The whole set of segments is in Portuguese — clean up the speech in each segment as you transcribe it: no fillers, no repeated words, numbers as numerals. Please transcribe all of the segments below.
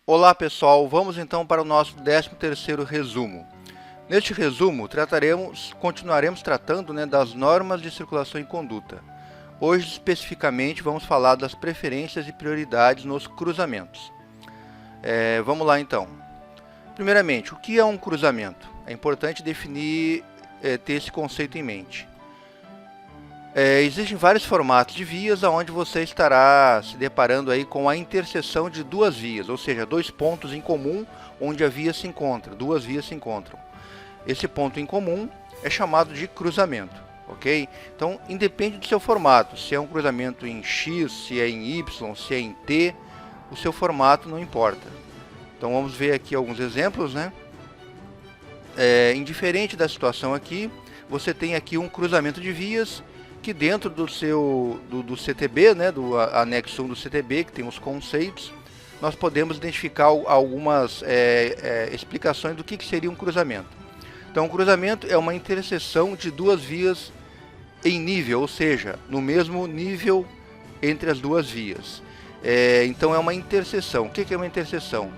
Olá pessoal, vamos então para o nosso 13º resumo. Neste resumo, continuaremos tratando das normas de circulação e conduta. Hoje, especificamente, vamos falar das preferências e prioridades nos cruzamentos. Vamos lá então. Primeiramente, o que é um cruzamento? É importante definir, ter esse conceito em mente. Existem vários formatos de vias onde você estará se deparando aí com a interseção de duas vias, ou seja, dois pontos em comum onde a via se encontra, duas vias se encontram. Esse ponto em comum é chamado de cruzamento, ok? Então, independe do seu formato, se é um cruzamento em X, se é em Y, se é em T, o seu formato não importa. Então, vamos ver aqui alguns exemplos, né? Indiferente da situação aqui, você tem aqui um cruzamento de vias que dentro do CTB, do anexo 1 do CTB, que tem os conceitos, nós podemos identificar algumas explicações do que seria um cruzamento. Então, um cruzamento é uma interseção de duas vias em nível, ou seja, no mesmo nível entre as duas vias. Então, é uma interseção. O que é uma interseção?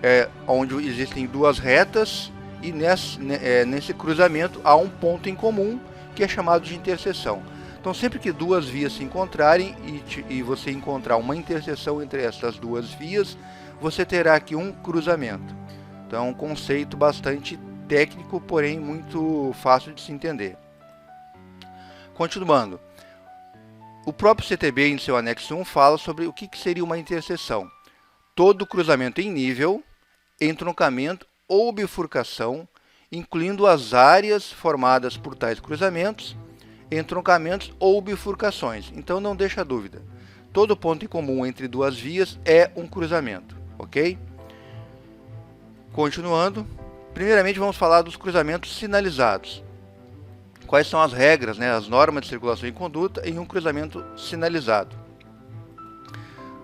É onde existem duas retas e nesse cruzamento há um ponto em comum, que é chamado de interseção. Então, sempre que duas vias se encontrarem e você encontrar uma interseção entre essas duas vias, você terá aqui um cruzamento. Então, é um conceito bastante técnico, porém muito fácil de se entender. Continuando, o próprio CTB, em seu anexo 1, fala sobre o que seria uma interseção. Todo cruzamento em nível, entroncamento ou bifurcação, incluindo as áreas formadas por tais cruzamentos, entroncamentos ou bifurcações. Então não deixa dúvida, todo ponto em comum entre duas vias é um cruzamento, ok? Continuando, primeiramente vamos falar dos cruzamentos sinalizados. Quais são as regras, as normas de circulação e conduta em um cruzamento sinalizado?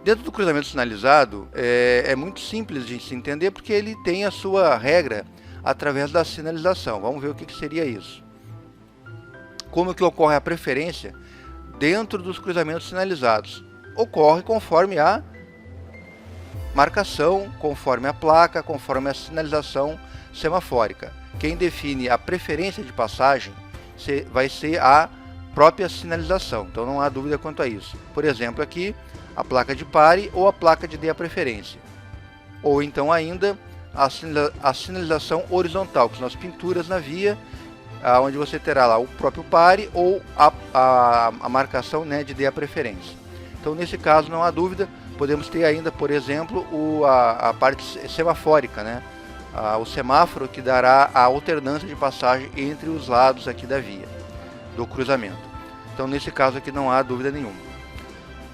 Dentro do cruzamento sinalizado, é muito simples de se entender porque ele tem a sua regra através da sinalização. Vamos ver o que seria isso. Como que ocorre a preferência dentro dos cruzamentos sinalizados? Ocorre conforme a marcação, conforme a placa, conforme a sinalização semafórica. Quem define a preferência de passagem vai ser a própria sinalização, então não há dúvida quanto a isso. Por exemplo, aqui, a placa de pare ou a placa de dê a preferência. Ou então ainda a sinalização horizontal, que são as pinturas na via, onde você terá lá o próprio pare ou a marcação de dê a preferência. Então, nesse caso, não há dúvida, podemos ter ainda, por exemplo, a parte semafórica, o semáforo que dará a alternância de passagem entre os lados aqui da via, do cruzamento. Então, nesse caso aqui, não há dúvida nenhuma.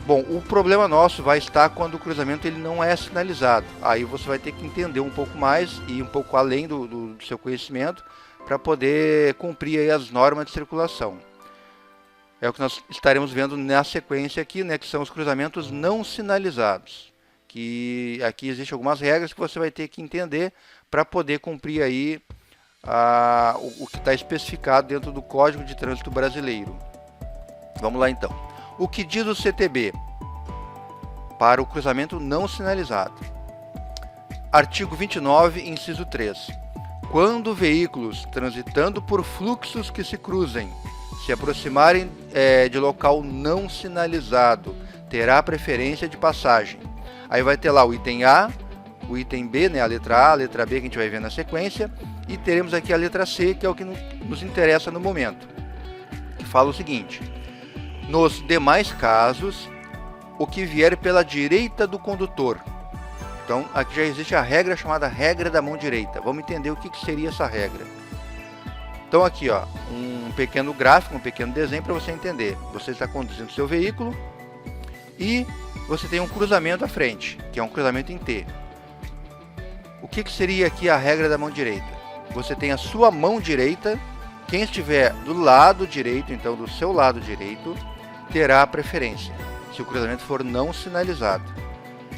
Bom, o problema nosso vai estar quando o cruzamento ele não é sinalizado. Aí você vai ter que entender um pouco mais e um pouco além do seu conhecimento para poder cumprir aí as normas de circulação. É o que nós estaremos vendo na sequência aqui, que são os cruzamentos não sinalizados. Que aqui existem algumas regras que você vai ter que entender para poder cumprir aí o que está especificado dentro do Código de Trânsito Brasileiro. Vamos lá então. O que diz o CTB para o cruzamento não sinalizado? Artigo 29, inciso 3. Quando veículos transitando por fluxos que se cruzem se aproximarem de local não sinalizado, terá preferência de passagem. Aí vai ter lá o item A, o item B, a letra A, a letra B que a gente vai ver na sequência, e teremos aqui a letra C, que é o que nos interessa no momento, que fala o seguinte: nos demais casos, o que vier pela direita do condutor. Então, aqui já existe a regra chamada regra da mão direita. Vamos entender o que seria essa regra. Então, aqui, um pequeno gráfico, um pequeno desenho para você entender. Você está conduzindo seu veículo e você tem um cruzamento à frente, que é um cruzamento em T. O que seria aqui a regra da mão direita? Você tem a sua mão direita, quem estiver do lado direito, então do seu lado direito, terá a preferência, se o cruzamento for não sinalizado.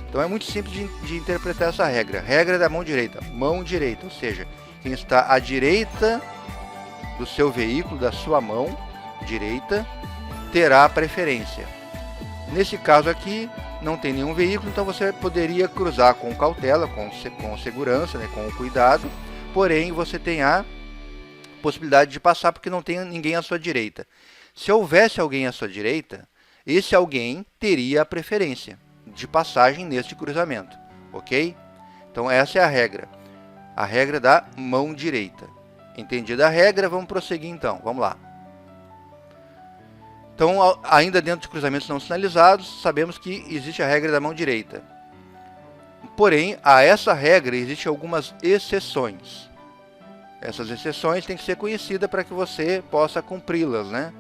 Então é muito simples de interpretar essa regra. Regra da mão direita, ou seja, quem está à direita do seu veículo, da sua mão direita, terá a preferência. Nesse caso aqui, não tem nenhum veículo, então você poderia cruzar com cautela, com segurança, né, com cuidado, porém você tem a possibilidade de passar porque não tem ninguém à sua direita. Se houvesse alguém à sua direita, esse alguém teria a preferência de passagem neste cruzamento, ok? Então essa é a regra da mão direita. Entendida a regra, vamos prosseguir então, vamos lá. Então, ainda dentro de cruzamentos não sinalizados, sabemos que existe a regra da mão direita. Porém, a essa regra existem algumas exceções. Essas exceções têm que ser conhecidas para que você possa cumpri-las, né?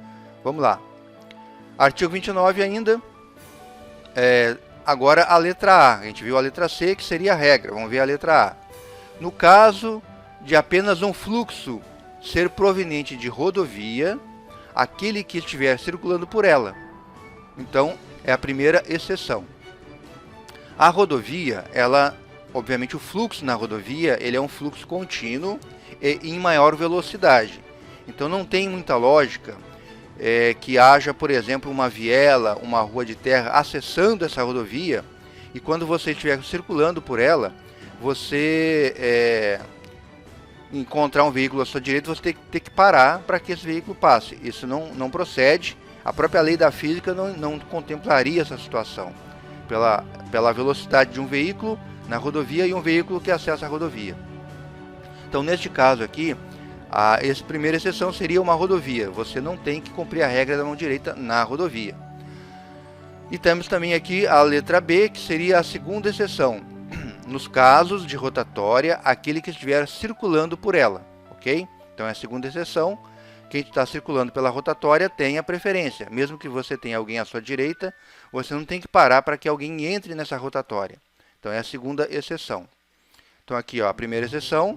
Vamos lá. Artigo 29 ainda. Agora a letra A. A gente viu a letra C, que seria a regra. Vamos ver a letra A. No caso de apenas um fluxo ser proveniente de rodovia, aquele que estiver circulando por ela. Então, é a primeira exceção. A rodovia, obviamente o fluxo na rodovia, ele é um fluxo contínuo e em maior velocidade. Então não tem muita lógica que haja, por exemplo, uma viela, uma rua de terra acessando essa rodovia, e quando você estiver circulando por ela, você encontrar um veículo à sua direita, você tem que parar para que esse veículo passe. Isso não procede. A própria lei da física não contemplaria essa situação. Pela velocidade de um veículo na rodovia e um veículo que acessa a rodovia. Então, neste caso aqui, essa primeira exceção seria uma rodovia. Você não tem que cumprir a regra da mão direita na rodovia. E temos também aqui a letra B, que seria a segunda exceção. Nos casos de rotatória, aquele que estiver circulando por ela, ok? Então é a segunda exceção. Quem está circulando pela rotatória tem a preferência. Mesmo que você tenha alguém à sua direita, você não tem que parar para que alguém entre nessa rotatória. Então é a segunda exceção. Então aqui, ó, a primeira exceção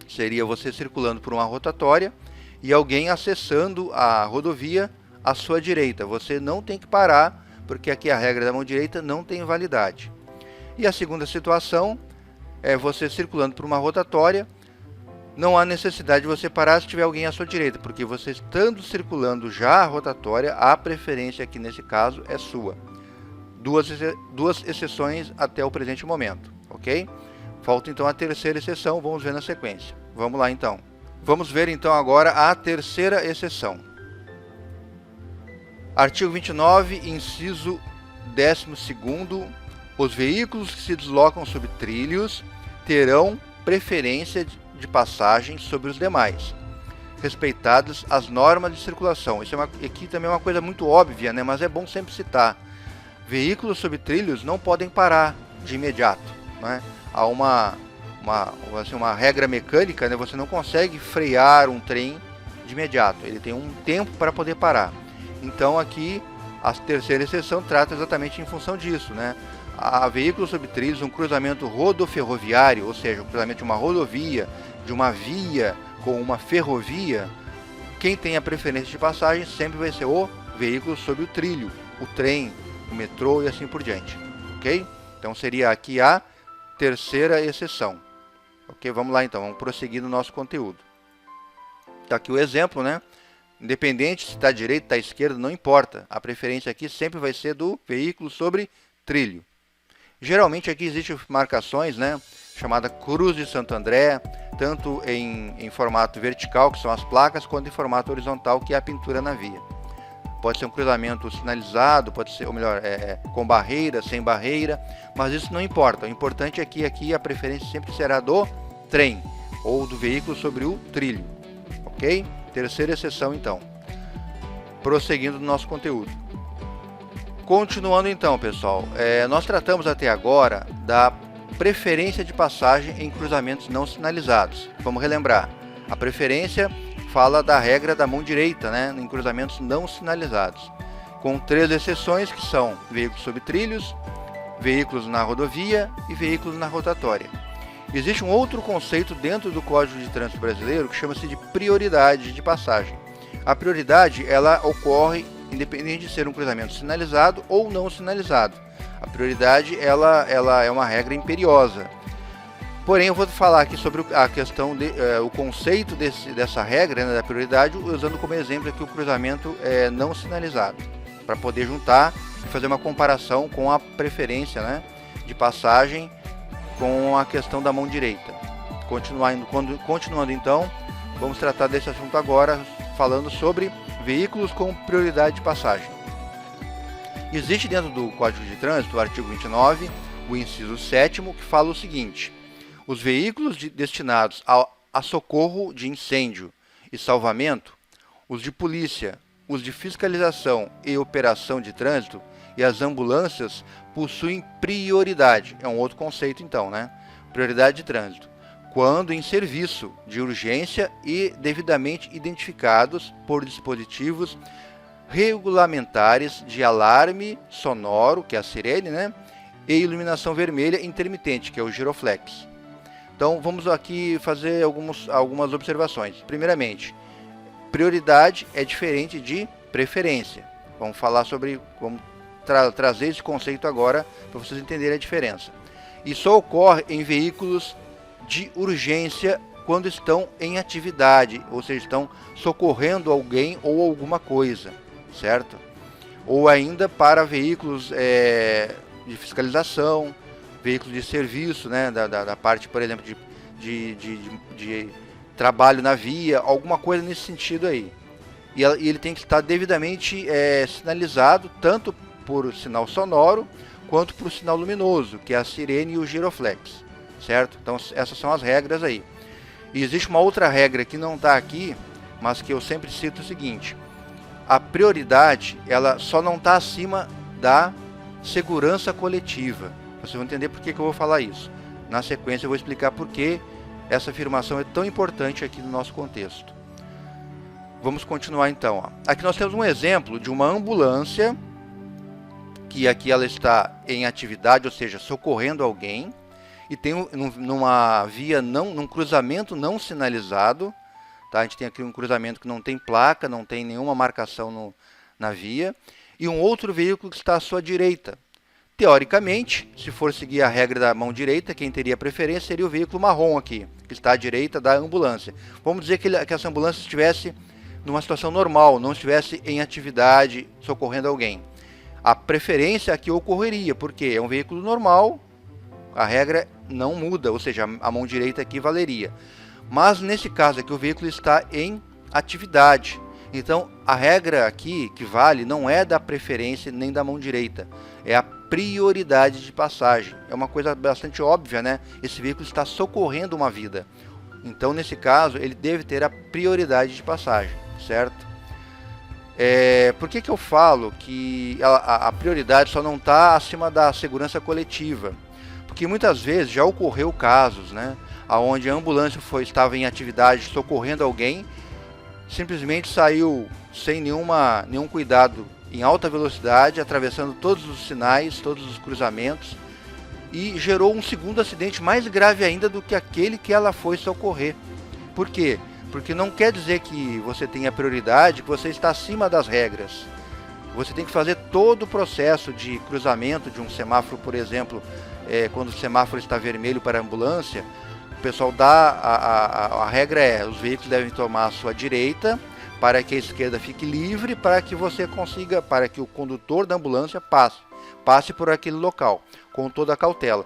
seria você circulando por uma rotatória e alguém acessando a rodovia à sua direita. Você não tem que parar, porque aqui a regra da mão direita não tem validade. E a segunda situação é você circulando por uma rotatória, não há necessidade de você parar se tiver alguém à sua direita, porque você estando circulando já a rotatória, a preferência aqui nesse caso é sua. Duas exceções até o presente momento, ok? Falta então a terceira exceção, vamos ver na sequência. Vamos lá então. Vamos ver então agora a terceira exceção. Artigo 29, inciso 12º. Os veículos que se deslocam sobre trilhos terão preferência de passagem sobre os demais, respeitadas as normas de circulação. Isso aqui também é uma coisa muito óbvia, né? Mas é bom sempre citar. Veículos sobre trilhos não podem parar de imediato, né? Há uma regra mecânica, né? Você não consegue frear um trem de imediato. Ele tem um tempo para poder parar. Então aqui a terceira exceção trata exatamente em função disso, né? A veículos sobre trilhos, um cruzamento rodoferroviário, ou seja, um cruzamento de uma rodovia, de uma via com uma ferrovia, quem tem a preferência de passagem sempre vai ser o veículo sobre o trilho, o trem, o metrô e assim por diante, ok? Então seria aqui a terceira exceção, ok? Vamos lá então, vamos prosseguir no nosso conteúdo. Está aqui o exemplo, né? Independente se está à direita, está à esquerda, não importa, a preferência aqui sempre vai ser do veículo sobre trilho. Geralmente aqui existem marcações, né, chamada Cruz de Santo André, tanto em formato vertical, que são as placas, quanto em formato horizontal, que é a pintura na via. Pode ser um cruzamento sinalizado, pode ser, ou melhor, com barreira, sem barreira, mas isso não importa. O importante é que aqui a preferência sempre será do trem, ou do veículo sobre o trilho, ok? Terceira exceção então. Prosseguindo no nosso conteúdo. Continuando então, pessoal, nós tratamos até agora da preferência de passagem em cruzamentos não sinalizados. Vamos relembrar, a preferência fala da regra da mão direita, né, em cruzamentos não sinalizados, com 3 exceções que são veículos sobre trilhos, veículos na rodovia e veículos na rotatória. Existe um outro conceito dentro do Código de Trânsito Brasileiro que chama-se de prioridade de passagem. A prioridade, ela ocorre independente de ser um cruzamento sinalizado ou não sinalizado. A prioridade ela é uma regra imperiosa. Porém, eu vou falar aqui sobre a questão o conceito dessa regra, né, da prioridade, usando como exemplo aqui o cruzamento não sinalizado, para poder juntar e fazer uma comparação com a preferência, né, de passagem com a questão da mão direita. Continuando então, vamos tratar desse assunto agora, falando sobre veículos com prioridade de passagem. Existe dentro do Código de Trânsito, o artigo 29, o inciso 7º, que fala o seguinte: os veículos destinados a socorro de incêndio e salvamento, os de polícia, os de fiscalização e operação de trânsito e as ambulâncias possuem prioridade. É um outro conceito então, né? Prioridade de trânsito, quando em serviço de urgência e devidamente identificados por dispositivos regulamentares de alarme sonoro, que é a sirene, né? E iluminação vermelha intermitente, que é o giroflex. Então vamos aqui fazer algumas observações. Primeiramente, prioridade é diferente de preferência. Vamos falar sobre, vamos trazer esse conceito agora para vocês entenderem a diferença. Isso só ocorre em veículos de urgência quando estão em atividade, ou seja, estão socorrendo alguém ou alguma coisa, certo? Ou ainda para veículos de fiscalização, veículos de serviço, né, da parte, por exemplo, de trabalho na via, alguma coisa nesse sentido aí. E ele tem que estar devidamente sinalizado, tanto por sinal sonoro, quanto por sinal luminoso, que é a sirene e o giroflex, certo? Então essas são as regras aí. E existe uma outra regra que não está aqui, mas que eu sempre cito o seguinte: a prioridade, ela só não está acima da segurança coletiva. Vocês vão entender por que eu vou falar isso. Na sequência eu vou explicar por que essa afirmação é tão importante aqui no nosso contexto. Vamos continuar então. Ó. Aqui nós temos um exemplo de uma ambulância, que aqui ela está em atividade, ou seja, socorrendo alguém, e tem numa via, num cruzamento não sinalizado. Tá? A gente tem aqui um cruzamento que não tem placa, não tem nenhuma marcação na via, e um outro veículo que está à sua direita. Teoricamente, se for seguir a regra da mão direita, quem teria preferência seria o veículo marrom aqui, que está à direita da ambulância. Vamos dizer que essa ambulância estivesse numa situação normal, não estivesse em atividade socorrendo alguém. A preferência aqui ocorreria, porque é um veículo normal, a regra não muda, ou seja, a mão direita aqui valeria. Mas nesse caso aqui o veículo está em atividade. Então a regra aqui que vale não é da preferência nem da mão direita, é a prioridade de passagem. É uma coisa bastante óbvia, né? Esse veículo está socorrendo uma vida. Então nesse caso ele deve ter a prioridade de passagem, certo? Por que eu falo que a prioridade só não está acima da segurança coletiva? Porque muitas vezes já ocorreu casos, né, onde a ambulância estava em atividade socorrendo alguém, simplesmente saiu sem nenhum cuidado em alta velocidade, atravessando todos os sinais, todos os cruzamentos, e gerou um segundo acidente mais grave ainda do que aquele que ela foi socorrer. Por quê? Porque não quer dizer que você tenha prioridade, que você está acima das regras. Você tem que fazer todo o processo de cruzamento de um semáforo, por exemplo, quando o semáforo está vermelho para a ambulância, o pessoal a regra é, os veículos devem tomar a sua direita, para que a esquerda fique livre, para que você consiga, para que o condutor da ambulância passe por aquele local, com toda a cautela.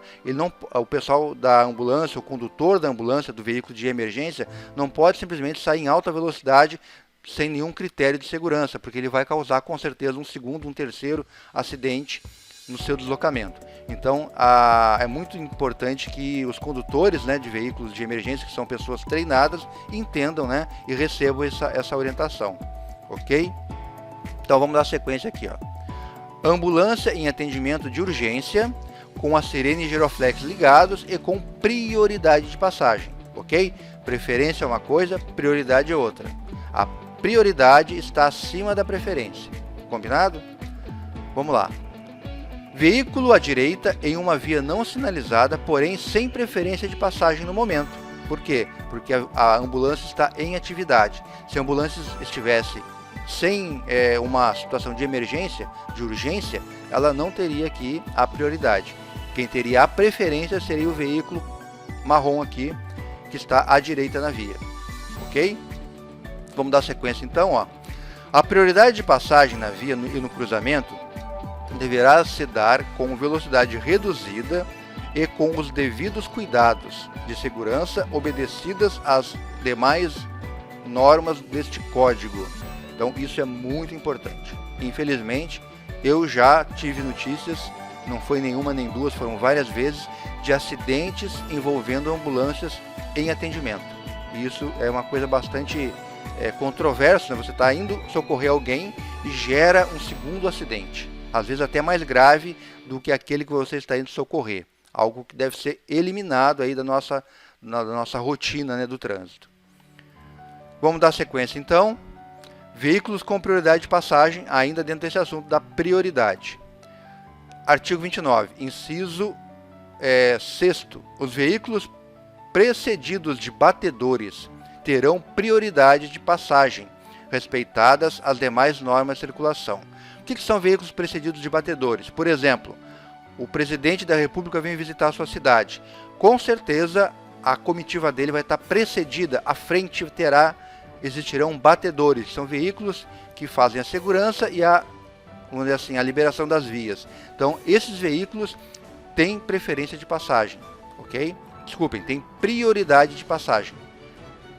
O pessoal da ambulância, o condutor da ambulância, do veículo de emergência, não pode simplesmente sair em alta velocidade sem nenhum critério de segurança, porque ele vai causar com certeza um segundo, um terceiro acidente no seu deslocamento. Então é muito importante que os condutores, né, de veículos de emergência, que são pessoas treinadas, entendam, né, e recebam essa orientação, ok? Então vamos dar sequência aqui, ó. Ambulância em atendimento de urgência, com a sirene e giroflex ligados e com prioridade de passagem, ok? Preferência é uma coisa, prioridade é outra. A prioridade está acima da preferência, combinado? Vamos lá. Veículo à direita em uma via não sinalizada, porém sem preferência de passagem no momento. Por quê? Porque a ambulância está em atividade. Se a ambulância estivesse sem uma situação de emergência, de urgência, ela não teria aqui a prioridade. Quem teria a preferência seria o veículo marrom aqui, que está à direita na via. Ok? Vamos dar sequência então, ó. A prioridade de passagem na via e no cruzamento deverá se dar com velocidade reduzida e com os devidos cuidados de segurança obedecidas às demais normas deste código. Então isso é muito importante. Infelizmente, eu já tive notícias, não foi nenhuma nem duas, foram várias vezes, de acidentes envolvendo ambulâncias em atendimento. E isso é uma coisa bastante controversa, né? Você está indo socorrer alguém e gera um segundo acidente, às vezes até mais grave do que aquele que você está indo socorrer. Algo que deve ser eliminado aí da nossa rotina, né, do trânsito. Vamos dar sequência então. Veículos com prioridade de passagem, ainda dentro desse assunto da prioridade. Artigo 29, inciso 6º. Os veículos precedidos de batedores terão prioridade de passagem, respeitadas as demais normas de circulação. O que são veículos precedidos de batedores? Por exemplo, o presidente da República vem visitar a sua cidade. Com certeza, a comitiva dele vai estar precedida, à frente existirão batedores. São veículos que fazem a segurança e vamos dizer assim, a liberação das vias. Então, esses veículos têm preferência de passagem, ok? Desculpem, têm prioridade de passagem.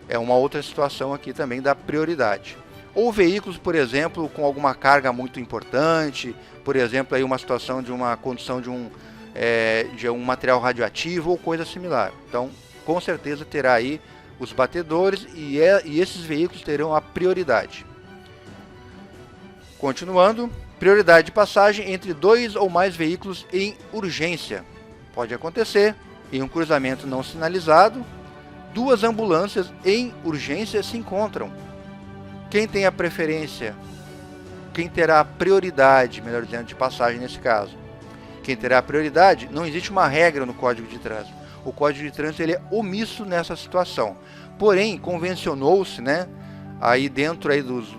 É uma outra situação aqui também da prioridade. Ou veículos, por exemplo, com alguma carga muito importante, por exemplo, aí uma situação de uma condução de um material radioativo ou coisa similar. Então, com certeza terá aí os batedores e esses veículos terão a prioridade. Continuando, prioridade de passagem entre 2 ou mais veículos em urgência. Pode acontecer em um cruzamento não sinalizado, 2 ambulâncias em urgência se encontram. Quem tem a preferência? Quem terá a prioridade, melhor dizendo, de passagem nesse caso? Quem terá a prioridade? Não existe uma regra no Código de Trânsito. O Código de Trânsito ele é omisso nessa situação. Porém, convencionou-se, né, aí dentro aí dos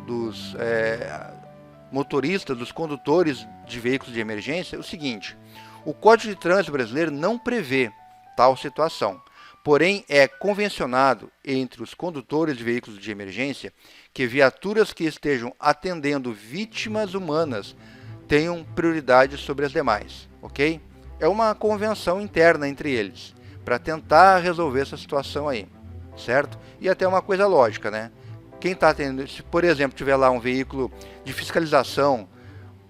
motoristas, dos condutores de veículos de emergência, o seguinte: o Código de Trânsito brasileiro não prevê tal situação. Porém, é convencionado entre os condutores de veículos de emergência que viaturas que estejam atendendo vítimas humanas tenham prioridade sobre as demais, ok? É uma convenção interna entre eles, para tentar resolver essa situação aí, certo? E até uma coisa lógica, né? Quem está atendendo, se por exemplo tiver lá um veículo de fiscalização,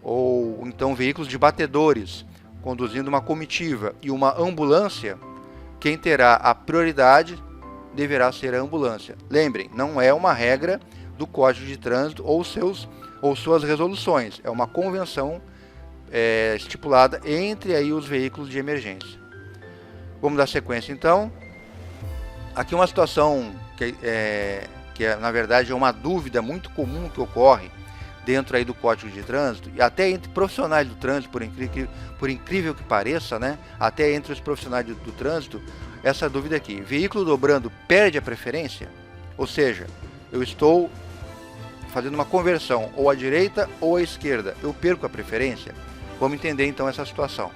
ou então veículos de batedores, conduzindo uma comitiva e uma ambulância, quem terá a prioridade deverá ser a ambulância. Lembrem, não é uma regra do Código de Trânsito ou suas resoluções. É uma convenção estipulada entre aí os veículos de emergência. Vamos dar sequência então. Aqui uma situação que na verdade é uma dúvida muito comum que ocorre dentro aí do Código de Trânsito, e até entre profissionais do trânsito, por incrível que pareça, né? Até entre os profissionais do trânsito, essa dúvida aqui: veículo dobrando perde a preferência? Ou seja, eu estou fazendo uma conversão ou à direita ou à esquerda, eu perco a preferência? Vamos entender então essa situação.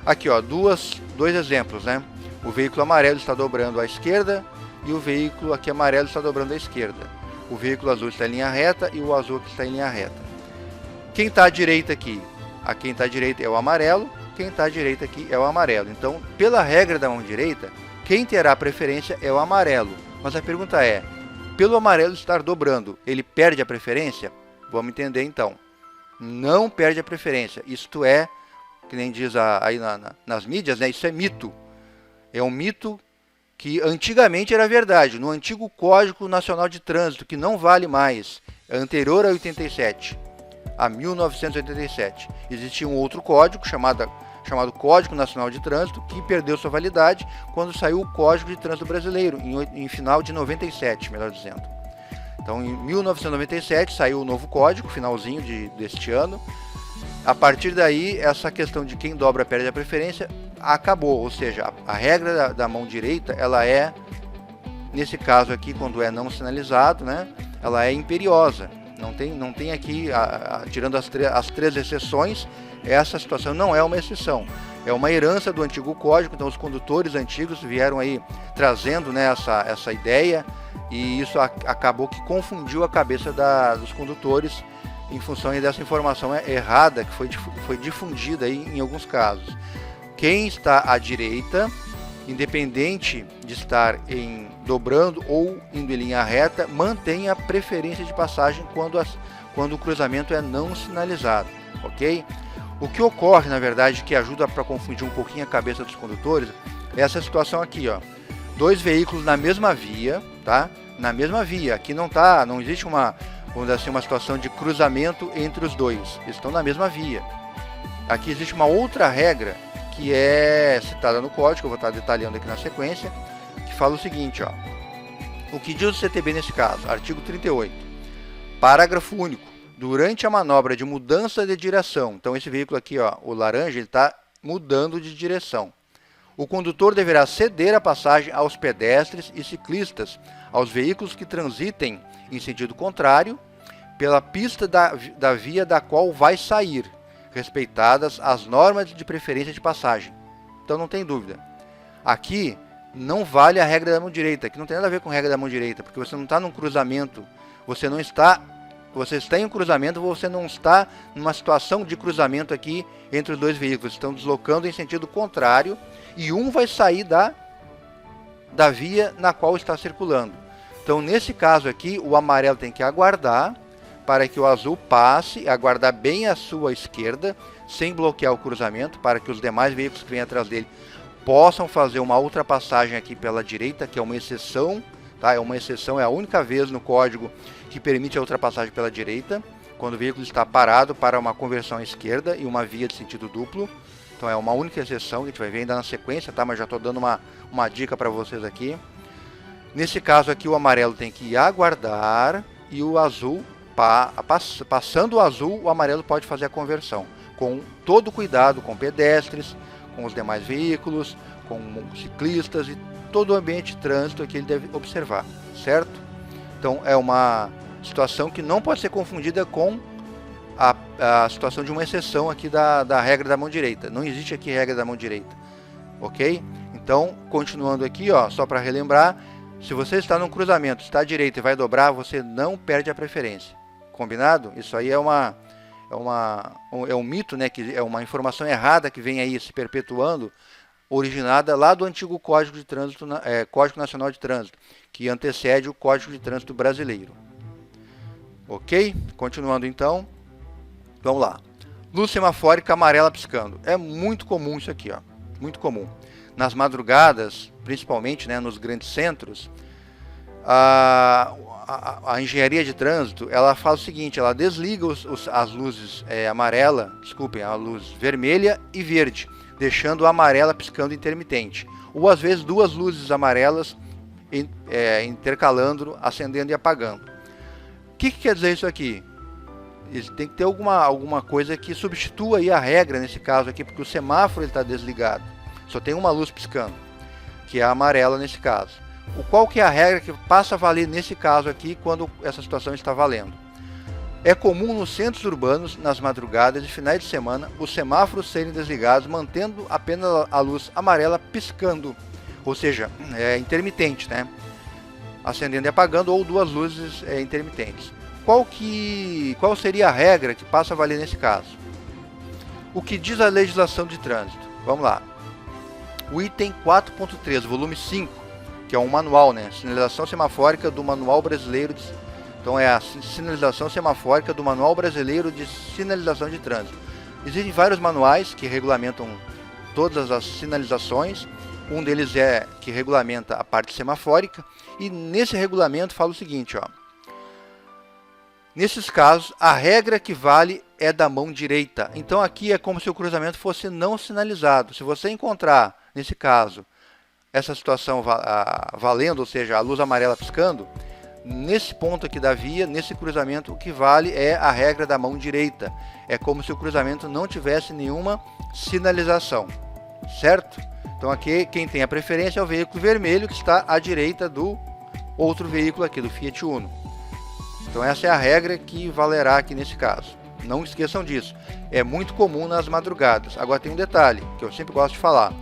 Aqui, ó, dois exemplos, né? O veículo amarelo está dobrando à esquerda e o veículo aqui amarelo está dobrando à esquerda. O veículo azul está em linha reta e o azul aqui está em linha reta. Quem está à direita aqui? Quem está à direita é o amarelo, quem está à direita aqui é o amarelo. Então, pela regra da mão direita, quem terá preferência é o amarelo. Mas a pergunta é: pelo amarelo estar dobrando, ele perde a preferência? Vamos entender então. Não perde a preferência. Isto é, que nem diz aí nas mídias, né? Isso é mito. É um mito que antigamente era verdade. No antigo Código Nacional de Trânsito, que não vale mais, é anterior a 87, a 1987. Existia um outro código chamado Código Nacional de Trânsito, que perdeu sua validade quando saiu o Código de Trânsito Brasileiro, em final de 97, melhor dizendo. Então, em 1997 saiu o novo código, finalzinho deste ano. A partir daí, essa questão de quem dobra perde a preferência acabou, ou seja, a regra da mão direita, ela é, nesse caso aqui, quando é não sinalizado, né, ela é imperiosa. Não tem aqui, tirando as 3 exceções, essa situação não é uma exceção. É uma herança do antigo código, então os condutores antigos vieram aí trazendo, né, essa ideia, e isso acabou que confundiu a cabeça dos condutores em função aí dessa informação errada que foi difundida aí em alguns casos. Quem está à direita, independente de estar dobrando ou indo em linha reta, mantém a preferência de passagem quando o cruzamento é não sinalizado, ok? O que ocorre, na verdade, que ajuda para confundir um pouquinho a cabeça dos condutores, é essa situação aqui, ó. Dois veículos na mesma via, tá? Na mesma via. Aqui não existe uma, vamos dizer assim, uma situação de cruzamento entre os dois. Eles estão na mesma via. Aqui existe uma outra regra que é citada no código, eu vou estar detalhando aqui na sequência, que fala o seguinte, ó. O que diz o CTB nesse caso? Artigo 38. Parágrafo único. Durante a manobra de mudança de direção, então esse veículo aqui, ó, o laranja, ele está mudando de direção. O condutor deverá ceder a passagem aos pedestres e ciclistas, aos veículos que transitem em sentido contrário, pela pista da via da qual vai sair, respeitadas as normas de preferência de passagem. Então não tem dúvida. Aqui não vale a regra da mão direita, aqui não tem nada a ver com a regra da mão direita, porque você não está num cruzamento, você está em um cruzamento, você não está numa situação de cruzamento aqui entre os dois veículos, estão deslocando em sentido contrário e um vai sair da via na qual está circulando. Então, nesse caso aqui, o amarelo tem que aguardar para que o azul passe, aguardar bem à sua esquerda, sem bloquear o cruzamento, para que os demais veículos que vêm atrás dele possam fazer uma ultrapassagem aqui pela direita, que é uma exceção, tá? É uma exceção, é a única vez no código que permite a ultrapassagem pela direita, quando o veículo está parado para uma conversão à esquerda e uma via de sentido duplo. Então é uma única exceção, que a gente vai ver ainda na sequência, tá? Mas já estou dando uma dica para vocês aqui. Nesse caso aqui, o amarelo tem que aguardar e o azul, passando o azul, o amarelo pode fazer a conversão. Com todo cuidado com pedestres, com os demais veículos, com ciclistas e todo o ambiente de trânsito que ele deve observar, certo? Então é uma situação que não pode ser confundida com a situação de uma exceção aqui da regra da mão direita. Não existe aqui regra da mão direita, ok? Então, continuando aqui, ó, só para relembrar, se você está num cruzamento, está à direita e vai dobrar, você não perde a preferência. Combinado? Isso aí é um mito, né? Que é uma informação errada que vem aí se perpetuando, originada lá do antigo Código de Trânsito, Código Nacional de Trânsito, que antecede o Código de Trânsito brasileiro. Ok? Continuando então. Vamos lá. Luz semafórica amarela piscando. É muito comum isso aqui, ó. Muito comum. Nas madrugadas, principalmente, né, nos grandes centros, a engenharia de trânsito, ela faz o seguinte, ela desliga as luzes a luz vermelha e verde, deixando a amarela piscando intermitente. Ou às vezes duas luzes amarelas intercalando, acendendo e apagando. O que quer dizer isso aqui? Tem que ter alguma coisa que substitua aí a regra nesse caso aqui, porque o semáforo está desligado. Só tem uma luz piscando, que é a amarela nesse caso. Qual que é a regra que passa a valer nesse caso aqui, quando essa situação está valendo? É comum nos centros urbanos, nas madrugadas e finais de semana, os semáforos serem desligados, mantendo apenas a luz amarela piscando, ou seja, é intermitente, né? Acendendo e apagando, ou duas luzes intermitentes. Qual seria a regra que passa a valer nesse caso? O que diz a legislação de trânsito? Vamos lá. O item 4.3, volume 5, que é um manual, né? Sinalização semafórica do Manual Brasileiro de... Então é a sinalização semafórica do Manual Brasileiro de Sinalização de Trânsito. Existem vários manuais que regulamentam todas as sinalizações. Um deles é que regulamenta a parte semafórica. E nesse regulamento fala o seguinte, ó. Nesses casos, a regra que vale é da mão direita. Então aqui é como se o cruzamento fosse não sinalizado. Se você encontrar, nesse caso, essa situação valendo, ou seja, a luz amarela piscando, nesse ponto aqui da via, nesse cruzamento, o que vale é a regra da mão direita. É como se o cruzamento não tivesse nenhuma sinalização, certo? Então aqui quem tem a preferência é o veículo vermelho, que está à direita do outro veículo aqui, do Fiat Uno. Então essa é a regra que valerá aqui nesse caso. Não esqueçam disso. É muito comum nas madrugadas. Agora tem um detalhe, que eu sempre gosto de falar.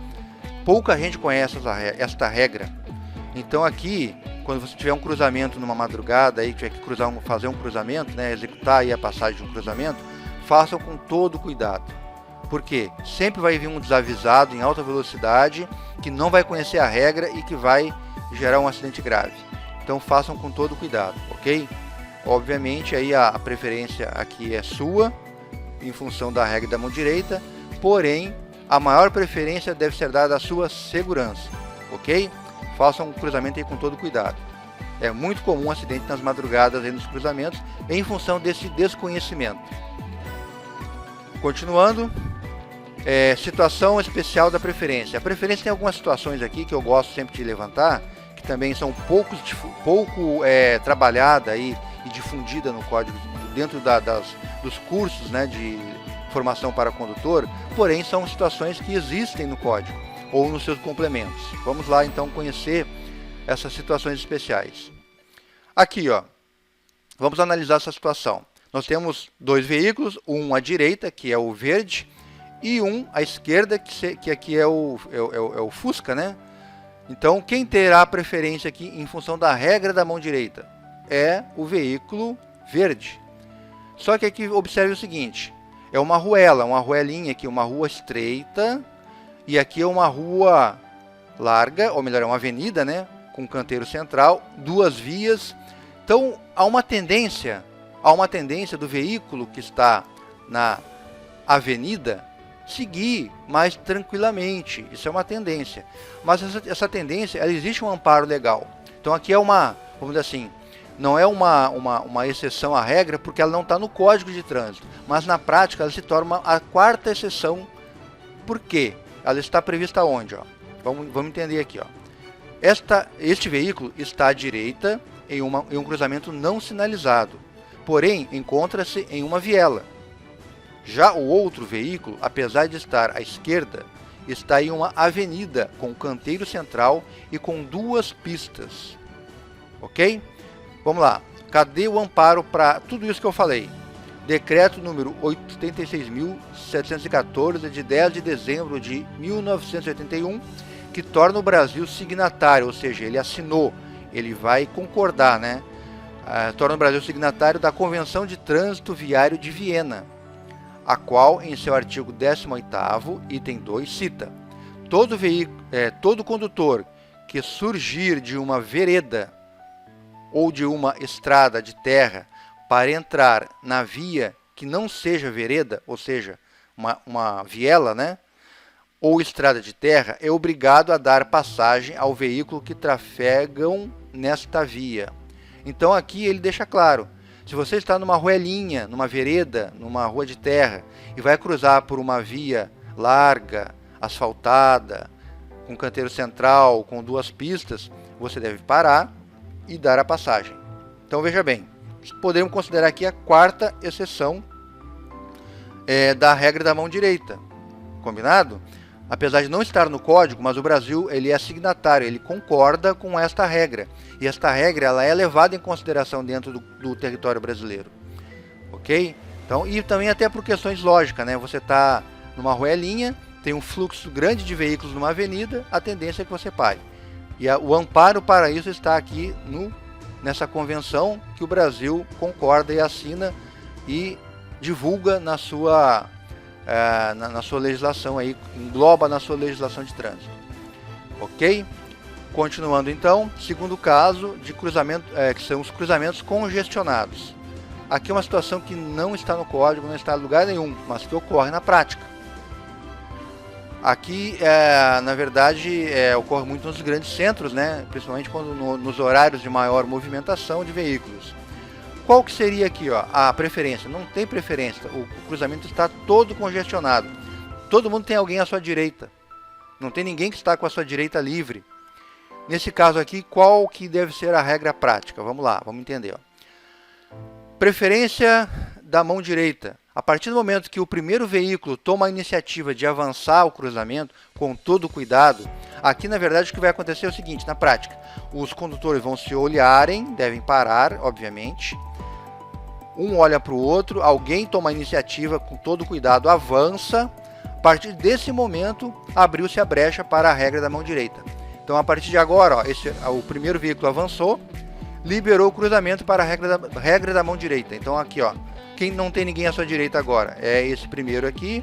Pouca gente conhece esta regra. Então aqui, quando você tiver um cruzamento numa madrugada, aí tiver que fazer um cruzamento, né, executar aí a passagem de um cruzamento, façam com todo cuidado. Por quê? Sempre vai vir um desavisado em alta velocidade que não vai conhecer a regra e que vai gerar um acidente grave. Então façam com todo cuidado, ok? Obviamente aí a preferência aqui é sua, em função da regra da mão direita, porém a maior preferência deve ser dada à sua segurança, ok? Façam um cruzamento aí com todo cuidado. É muito comum acidente nas madrugadas aí nos cruzamentos em função desse desconhecimento. Continuando, situação especial da preferência. A preferência tem algumas situações aqui que eu gosto sempre de levantar, que também são pouco trabalhada aí e difundida no código dentro dos cursos, né, de formação para condutor, porém são situações que existem no código ou nos seus complementos. Vamos lá então conhecer essas situações especiais. Aqui, ó, vamos analisar essa situação. Nós temos dois veículos, um à direita, que é o verde, e um à esquerda, que aqui é o Fusca, né? Então, quem terá preferência aqui em função da regra da mão direita? É o veículo verde. Só que aqui observe o seguinte, é uma ruelinha aqui, uma rua estreita, e aqui é uma rua larga, ou melhor, é uma avenida, né? Com canteiro central, duas vias. Então, há uma tendência do veículo que está na avenida seguir mais tranquilamente. Isso é uma tendência. Mas essa tendência, ela existe um amparo legal. Então aqui é vamos dizer assim, não é uma exceção à regra, porque ela não está no Código de Trânsito. Mas na prática ela se torna a quarta exceção. Por quê? Ela está prevista onde? Ó? Vamos entender aqui. Ó. Este veículo está à direita em um cruzamento não sinalizado. Porém, encontra-se em uma viela. Já o outro veículo, apesar de estar à esquerda, está em uma avenida com canteiro central e com duas pistas. Ok? Vamos lá. Cadê o amparo para tudo isso que eu falei? Decreto número 86.714, de 10 de dezembro de 1981, que torna o Brasil signatário, ou seja, ele assinou, ele vai concordar, né? Torna o Brasil signatário da Convenção de Trânsito Viário de Viena, a qual, em seu artigo 18º, item 2, cita: todo condutor que surgir de uma vereda ou de uma estrada de terra para entrar na via que não seja vereda, ou seja, uma viela, né, ou estrada de terra, é obrigado a dar passagem ao veículo que trafegam nesta via. Então aqui ele deixa claro, se você está numa ruelinha, numa vereda, numa rua de terra, e vai cruzar por uma via larga, asfaltada, com canteiro central, com duas pistas, você deve parar e dar a passagem. Então veja bem, podemos considerar aqui a quarta exceção da regra da mão direita. Combinado? Apesar de não estar no código, mas o Brasil ele é signatário, ele concorda com esta regra. E esta regra ela é levada em consideração dentro do território brasileiro. Ok? Então, e também até por questões lógicas, né? Você está numa ruelinha, tem um fluxo grande de veículos numa avenida, a tendência é que você pare. E o amparo para isso está aqui nessa convenção que o Brasil concorda e assina e divulga na sua legislação, aí, engloba na sua legislação de trânsito. Ok? Continuando então, segundo caso de cruzamento, que são os cruzamentos congestionados. Aqui é uma situação que não está no código, não está em lugar nenhum, mas que ocorre na prática. Aqui, na verdade, ocorre muito nos grandes centros, né? Principalmente quando nos horários de maior movimentação de veículos. Qual que seria aqui, ó, a preferência? Não tem preferência, o cruzamento está todo congestionado. Todo mundo tem alguém à sua direita. Não tem ninguém que está com a sua direita livre. Nesse caso aqui, qual que deve ser a regra prática? Vamos lá, vamos entender. Ó. Preferência da mão direita. A partir do momento que o primeiro veículo toma a iniciativa de avançar o cruzamento com todo cuidado, aqui na verdade o que vai acontecer é o seguinte, na prática, os condutores vão se olharem, devem parar, obviamente, um olha para o outro, alguém toma a iniciativa com todo cuidado, avança, a partir desse momento abriu-se a brecha para a regra da mão direita. Então, a partir de agora, ó, o primeiro veículo avançou, liberou o cruzamento para a regra da mão direita. Então, aqui, ó, quem não tem ninguém à sua direita agora é esse primeiro aqui,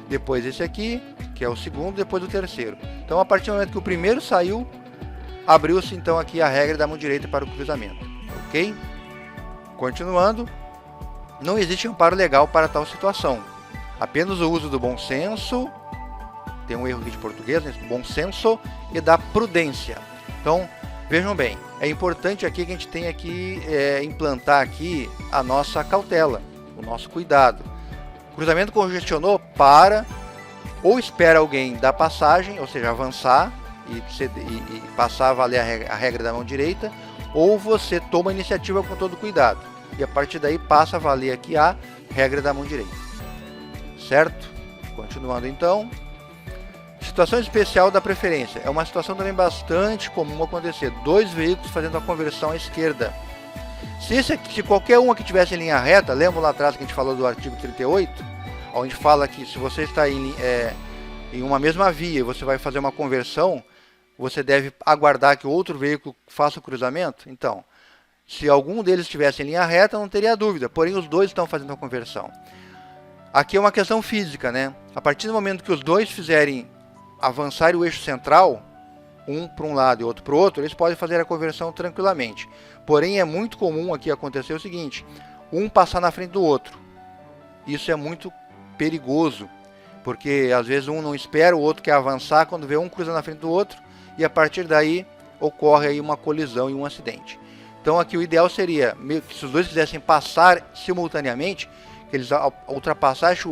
depois esse aqui, que é o segundo, depois o terceiro. Então, a partir do momento que o primeiro saiu, abriu-se então aqui a regra da mão direita para o cruzamento, ok? Continuando, não existe amparo legal para tal situação, apenas o uso do bom senso, tem um erro aqui de português, né? Bom senso e da prudência. Então, vejam bem, é importante aqui que a gente tenha que implantar aqui a nossa cautela, o nosso cuidado. O cruzamento congestionou, para, ou espera alguém dar passagem, ou seja, avançar e passar a valer a regra da mão direita, ou você toma a iniciativa com todo cuidado. E a partir daí passa a valer aqui a regra da mão direita. Certo? Continuando então. Situação especial da preferência. É uma situação também bastante comum acontecer. Dois veículos fazendo a conversão à esquerda. Se qualquer um aqui tivesse em linha reta, lembra lá atrás que a gente falou do artigo 38? Onde fala que se você está em uma mesma via e você vai fazer uma conversão, você deve aguardar que o outro veículo faça o cruzamento? Então, se algum deles estivesse em linha reta, não teria dúvida, porém os dois estão fazendo a conversão. Aqui é uma questão física, né? A partir do momento que os dois fizerem avançar o eixo central, um para um lado e outro para o outro, eles podem fazer a conversão tranquilamente. Porém, é muito comum aqui acontecer o seguinte, um passar na frente do outro. Isso é muito perigoso, porque às vezes um não espera, o outro quer avançar, quando vê um cruza na frente do outro, e a partir daí ocorre aí uma colisão e um acidente. Então aqui o ideal seria, se os dois quisessem passar simultaneamente, que eles ultrapassassem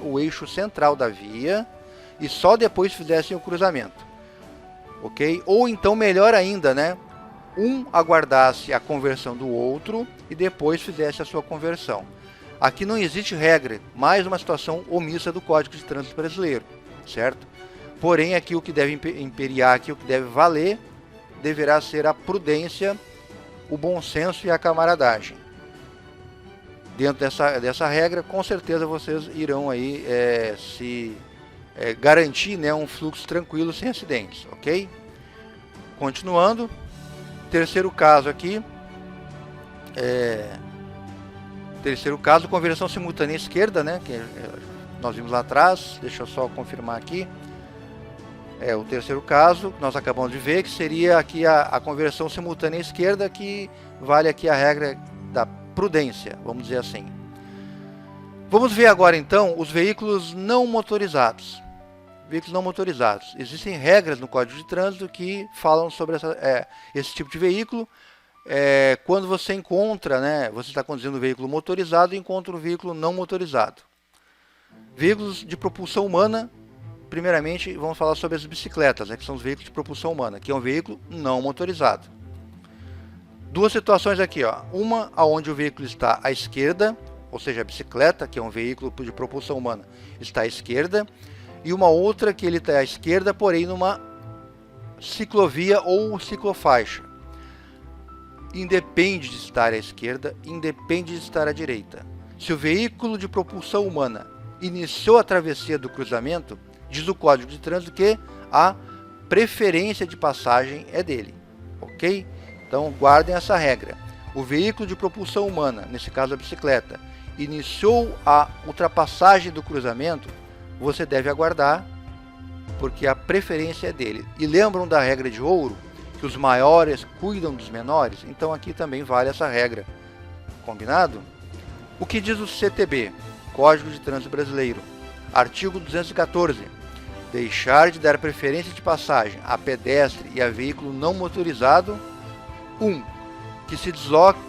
o eixo central da via e só depois fizessem o cruzamento. Ok? Ou então, melhor ainda, né? Um aguardasse a conversão do outro e depois fizesse a sua conversão. Aqui não existe regra, mais uma situação omissa do Código de Trânsito Brasileiro, certo? Porém, aqui o que deve imperiar, aqui o que deve valer, deverá ser a prudência, o bom senso e a camaradagem. Dentro dessa regra, com certeza vocês irão aí garantir, né, um fluxo tranquilo sem acidentes, ok? Continuando, terceiro caso aqui, conversão simultânea esquerda, né, que nós vimos lá atrás, deixa eu só confirmar aqui. O terceiro caso que nós acabamos de ver, que seria aqui a conversão simultânea esquerda, que vale aqui a regra da prudência, vamos dizer assim. Vamos ver agora então os veículos não motorizados. Veículos não motorizados. Existem regras no Código de Trânsito que falam sobre esse tipo de veículo. Quando você encontra, né, você está conduzindo um veículo motorizado e encontra um veículo não motorizado. Veículos de propulsão humana. Primeiramente, vamos falar sobre as bicicletas, né, que são os veículos de propulsão humana, que é um veículo não motorizado. Duas situações aqui, ó. Uma onde o veículo está à esquerda, ou seja, a bicicleta, que é um veículo de propulsão humana, está à esquerda, e uma outra que ele está à esquerda, porém numa ciclovia ou ciclofaixa. Independe de estar à esquerda, independe de estar à direita. Se o veículo de propulsão humana iniciou a travessia do cruzamento, diz o Código de Trânsito que a preferência de passagem é dele, ok? Então guardem essa regra. O veículo de propulsão humana, nesse caso a bicicleta, iniciou a ultrapassagem do cruzamento, você deve aguardar, porque a preferência é dele. E lembram da regra de ouro, que os maiores cuidam dos menores? Então aqui também vale essa regra. Combinado? O que diz o CTB, Código de Trânsito Brasileiro? Artigo 214. Deixar de dar preferência de passagem a pedestre e a veículo não motorizado. 1. Que se desloque,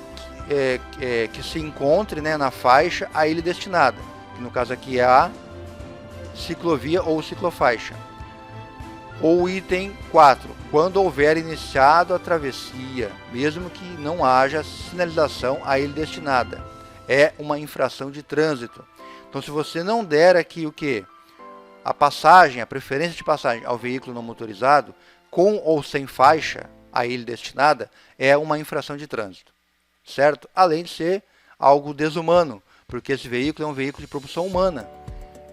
que se encontre, né, na faixa a ele destinada. Que no caso aqui é a ciclovia ou ciclofaixa. Ou item 4. Quando houver iniciado a travessia, mesmo que não haja sinalização a ele destinada. É uma infração de trânsito. Então, se você não der aqui o que? A passagem, a preferência de passagem ao veículo não motorizado, com ou sem faixa a ele destinada, é uma infração de trânsito, certo? Além de ser algo desumano, porque esse veículo é um veículo de propulsão humana,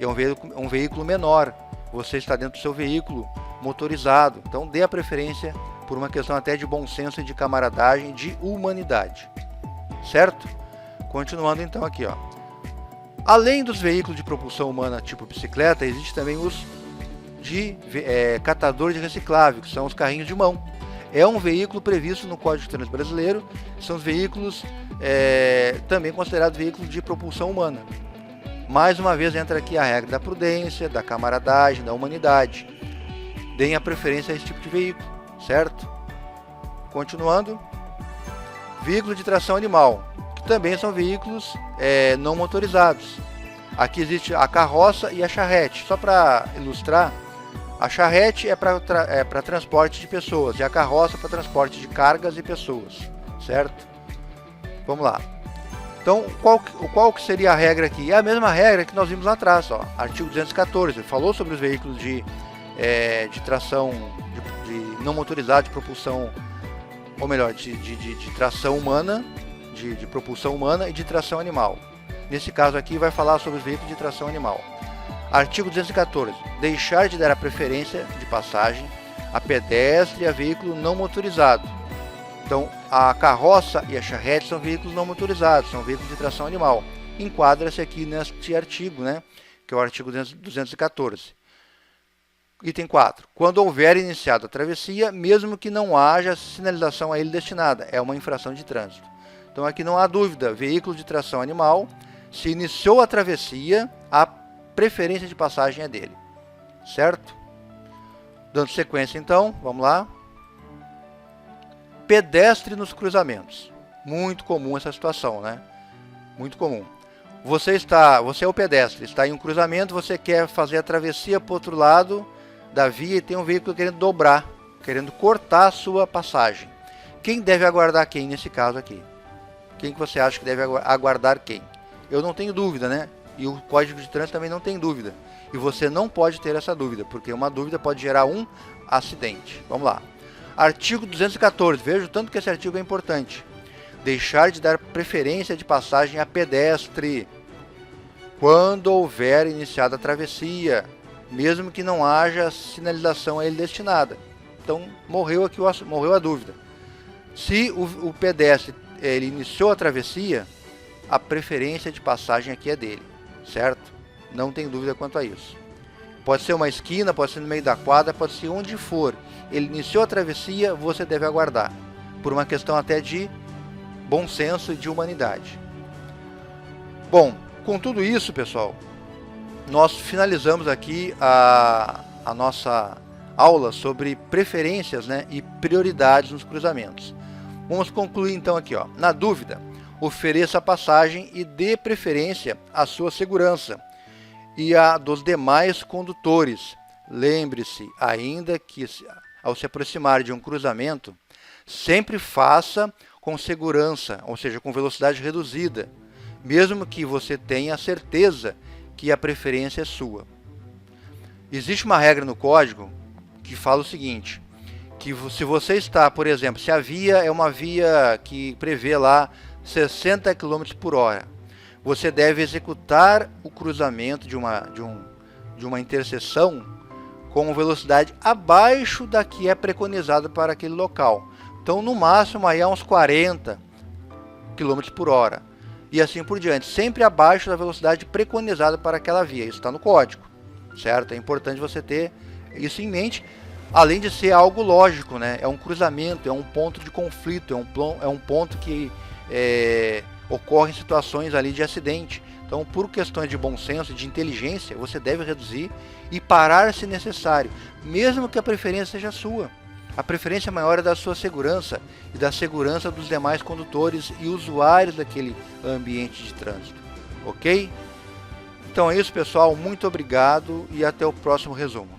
é um veículo menor, você está dentro do seu veículo motorizado. Então dê a preferência por uma questão até de bom senso, de camaradagem, de humanidade. Certo? Continuando então aqui, ó. Além dos veículos de propulsão humana tipo bicicleta, existe também os de catador de reciclável, que são os carrinhos de mão. É um veículo previsto no Código de Trânsito Brasileiro, são os veículos também considerados veículos de propulsão humana. Mais uma vez entra aqui a regra da prudência, da camaradagem, da humanidade. Deem a preferência a esse tipo de veículo, certo? Continuando, veículo de tração animal, que também são veículos não motorizados. Aqui existe a carroça e a charrete. Só para ilustrar, a charrete é para transporte de pessoas e a carroça para transporte de cargas e pessoas, certo? Vamos lá. Então, qual que seria a regra aqui? É a mesma regra que nós vimos lá atrás, ó, artigo 214, falou sobre os veículos de tração de não motorizado, de propulsão, ou melhor, de tração humana, de propulsão humana e de tração animal. Nesse caso aqui vai falar sobre os veículos de tração animal. Artigo 214. Deixar de dar a preferência de passagem a pedestre e a veículo não motorizado. Então, a carroça e a charrete são veículos não motorizados, são veículos de tração animal. Enquadra-se aqui neste artigo, né, que é o artigo 214. Item 4. Quando houver iniciado a travessia, mesmo que não haja sinalização a ele destinada, é uma infração de trânsito. Então, aqui não há dúvida, veículo de tração animal, se iniciou a travessia, a preferência de passagem é dele, certo? Dando sequência então, vamos lá. Pedestre nos cruzamentos. Muito comum essa situação, né? Muito comum. Você é o pedestre, está em um cruzamento, você quer fazer a travessia para o outro lado da via e tem um veículo querendo dobrar, querendo cortar a sua passagem. Quem deve aguardar quem nesse caso aqui? Quem que você acha que deve aguardar quem? Eu não tenho dúvida, né? E o Código de Trânsito também não tem dúvida. E você não pode ter essa dúvida, porque uma dúvida pode gerar um acidente. Vamos lá. Artigo 214. Veja o tanto que esse artigo é importante. Deixar de dar preferência de passagem a pedestre quando houver iniciado a travessia, mesmo que não haja sinalização a ele destinada. Então, morreu a dúvida. Se o pedestre ele iniciou a travessia, a preferência de passagem aqui é dele, certo? Não tem dúvida quanto a isso. Pode ser uma esquina, pode ser no meio da quadra, pode ser onde for. Ele iniciou a travessia, você deve aguardar, por uma questão até de bom senso e de humanidade. Bom, com tudo isso, pessoal, nós finalizamos aqui a nossa aula sobre preferências, né, e prioridades nos cruzamentos. Vamos concluir então aqui, ó. Na dúvida, ofereça a passagem e dê preferência à sua segurança e à dos demais condutores. Lembre-se ainda que, ao se aproximar de um cruzamento, sempre faça com segurança, ou seja, com velocidade reduzida, mesmo que você tenha a certeza que a preferência é sua. Existe uma regra no código que fala o seguinte, que se você está, por exemplo, se a via é uma via que prevê lá 60 km por hora, você deve executar o cruzamento de uma interseção com velocidade abaixo da que é preconizado para aquele local. Então, no máximo, aí é uns 40 km por hora. E assim por diante, sempre abaixo da velocidade preconizada para aquela via. Isso está no código, certo? É importante você ter isso em mente, além de ser algo lógico, né? É um cruzamento, é um ponto de conflito, é um ponto que ocorre em situações ali de acidente. Então, por questões de bom senso e de inteligência, você deve reduzir e parar se necessário, mesmo que a preferência seja sua. A preferência maior é da sua segurança e da segurança dos demais condutores e usuários daquele ambiente de trânsito. Ok? Então é isso, pessoal. Muito obrigado e até o próximo resumo.